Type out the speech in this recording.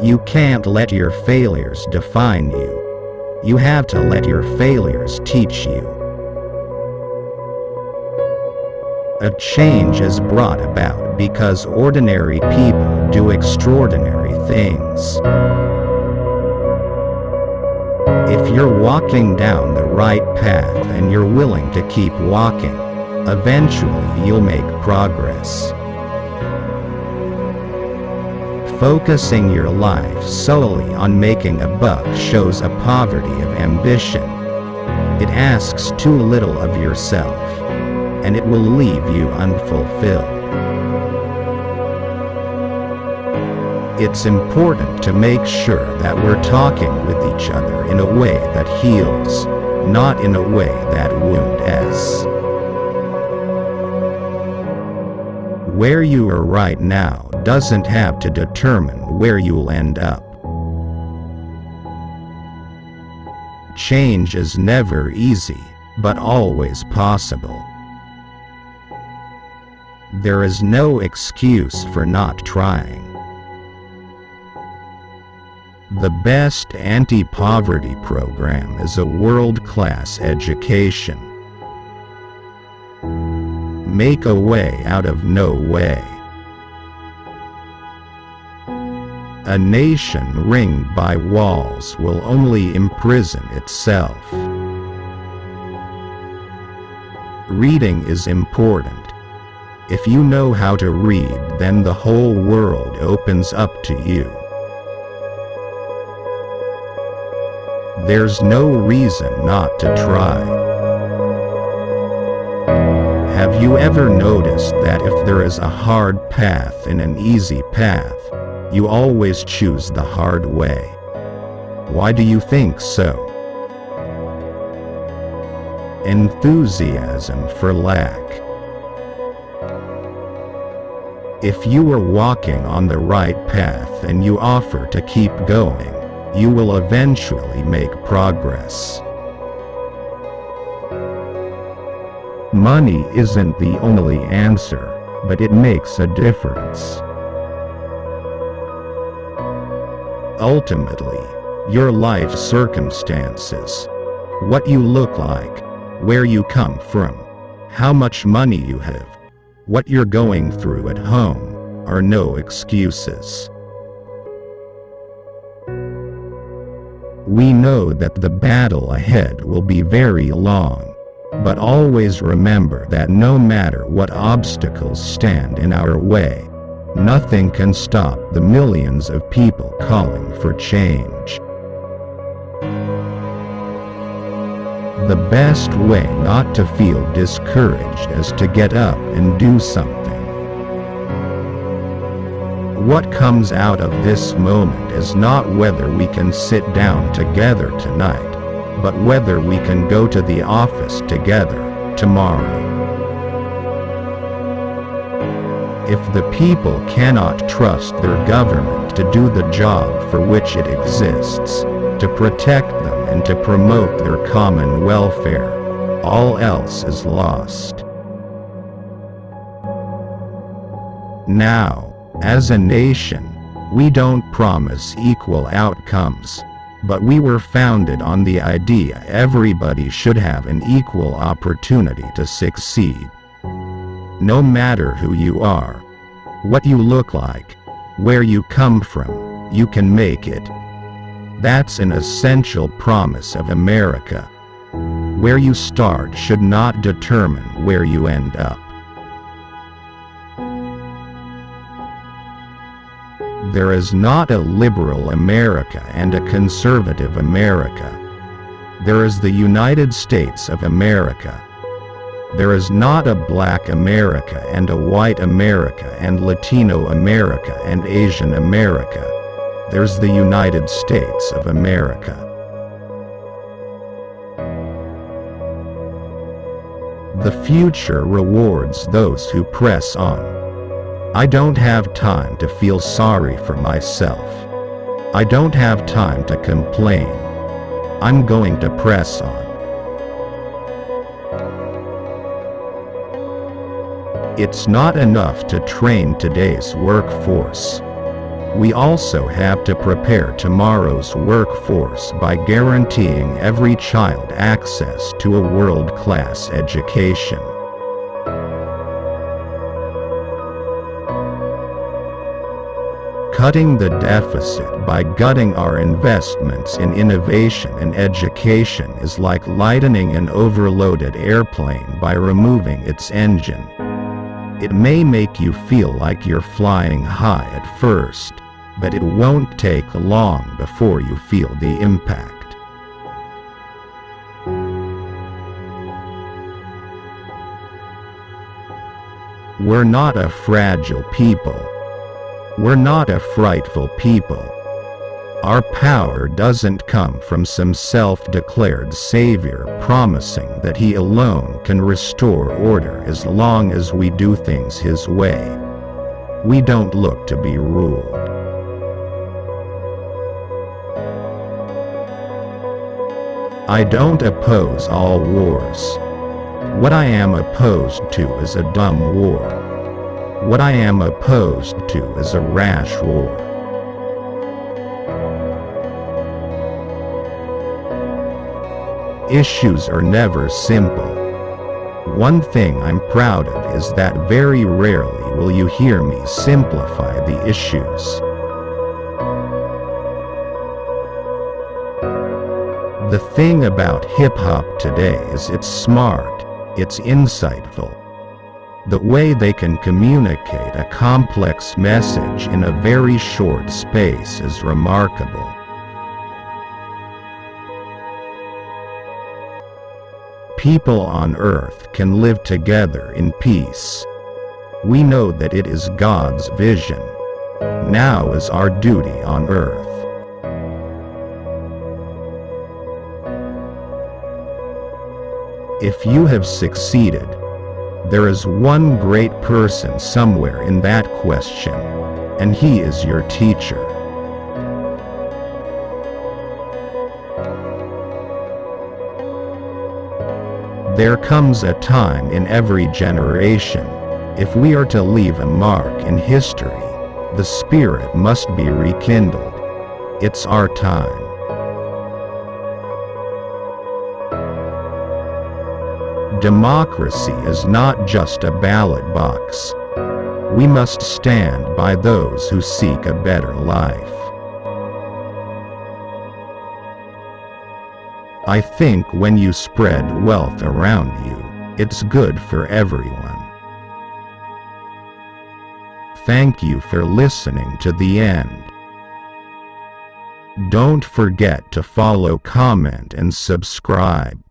You can't let your failures define you. You have to let your failures teach you. A change is brought about because ordinary people do extraordinary things. If you're walking down the right path and you're willing to keep walking, eventually you'll make progress. Focusing your life solely on making a buck shows a poverty of ambition. It asks too little of yourself, and it will leave you unfulfilled. It's important to make sure that we're talking with each other in a way that heals, not in a way that wounds. Where you are right now doesn't have to determine where you'll end up. Change is never easy, but always possible. There is no excuse for not trying. The best anti-poverty program is a world-class education. Make a way out of no way. A nation ringed by walls will only imprison itself. Reading is important. If you know how to read, then the whole world opens up to you. There's no reason not to try. Have you ever noticed that if there is a hard path and an easy path, you always choose the hard way? Why do you think so? Enthusiasm for lack. If you are walking on the right path and you offer to keep going, you will eventually make progress. Money isn't the only answer, but it makes a difference. Ultimately, your life circumstances, what you look like, where you come from, how much money you have, what you're going through at home, are no excuses. We know that the battle ahead will be very long, but always remember that no matter what obstacles stand in our way, nothing can stop the millions of people calling for change. The best way not to feel discouraged is to get up and do something. What comes out of this moment is not whether we can sit down together tonight, but whether we can go to the office together tomorrow. If the people cannot trust their government to do the job for which it exists, to protect them and to promote their common welfare, all else is lost. Now, as a nation, we don't promise equal outcomes, but we were founded on the idea everybody should have an equal opportunity to succeed. No matter who you are, what you look like, where you come from, you can make it. That's an essential promise of America. Where you start should not determine where you end up. There is not a liberal America and a conservative America. There is the United States of America. There is not a black America and a white America and Latino America and Asian America. There's the United States of America. The future rewards those who press on. I don't have time to feel sorry for myself. I don't have time to complain. I'm going to press on. It's not enough to train today's workforce. We also have to prepare tomorrow's workforce by guaranteeing every child access to a world-class education. Cutting the deficit by gutting our investments in innovation and education is like lightening an overloaded airplane by removing its engine. It may make you feel like you're flying high at first, but it won't take long before you feel the impact. We're not a fragile people. We're not a frightful people. Our power doesn't come from some self-declared savior promising that he alone can restore order as long as we do things his way. We don't look to be ruled. I don't oppose all wars. What I am opposed to is a dumb war. What I am opposed to is a rash war. Issues are never simple. One thing I'm proud of is that very rarely will you hear me simplify the issues. The thing about hip-hop today is it's smart, it's insightful. The way they can communicate a complex message in a very short space is remarkable. People on earth can live together in peace. We know that it is God's vision. Now is our duty on earth. If you have succeeded, there is one great person somewhere in that question, and he is your teacher. There comes a time in every generation, if we are to leave a mark in history, the spirit must be rekindled. It's our time. Democracy is not just a ballot box. We must stand by those who seek a better life. I think when you spread wealth around you, it's good for everyone. Thank you for listening to the end. Don't forget to follow, comment, and subscribe.